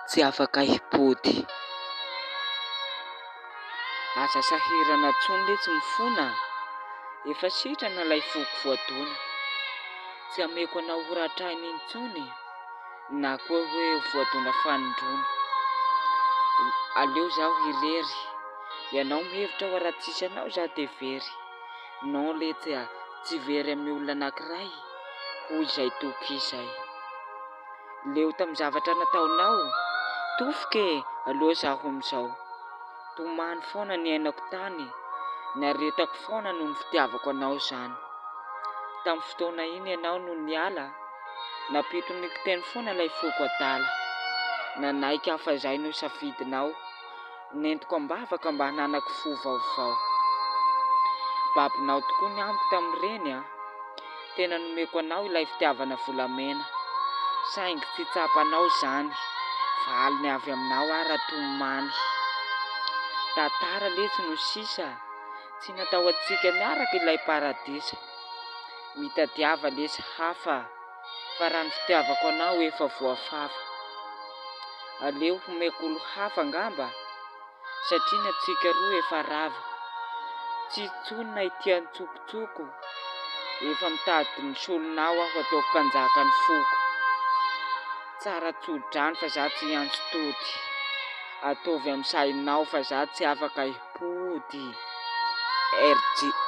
tsy afaka hipody. Aza sahirana tsony le tsy mifona, efa sitrana lay foko voadona. Tsy ameko anao horatrainy intsony, na koa hoe voadona fanondrony. Aleo zaho irery, ianao mihevitra ho raha tsisy anao zaho de very. Non le tsy very amin'ny olona anankiray, hoy izay toky izay. Leo tamin'ny zavatra nataonao, tofoke aleo zaho amin'izao. Tomany foana ny ainako tany, ny aretako foana no ny fitiavako anao izany. Tamin'ny fotoana iny ianao no niala, nampitony kiteny foana ilay foko adala. Nanaiky hafa izay no safidinao, nentiko ambavaka mba hananako fo vaovao. Babinao tokoa ny amiko tamin'ireny tena nomeko anao ilay fitiavana volamena. Saingy tsy tsapanao izany, valiny avy aminao ara tomany. Tantara lesy no sisa, tsy natao antsika miaraka ilay paradisa. Mitadiava lesy hafa, fa raha ny fitiavako anao efa voafafa. Aleo homeko olo hafa ngamba, satria ny antsika roa efa rava. Tsy tsonina ity antsokitsoko, efa mitady ny solonao aho ataoko mpanjaka ny foko. Tsara tsodrano fa za tsy antso tody, ataovy amin'ny sainao fa za tsy afaka hipody. RJ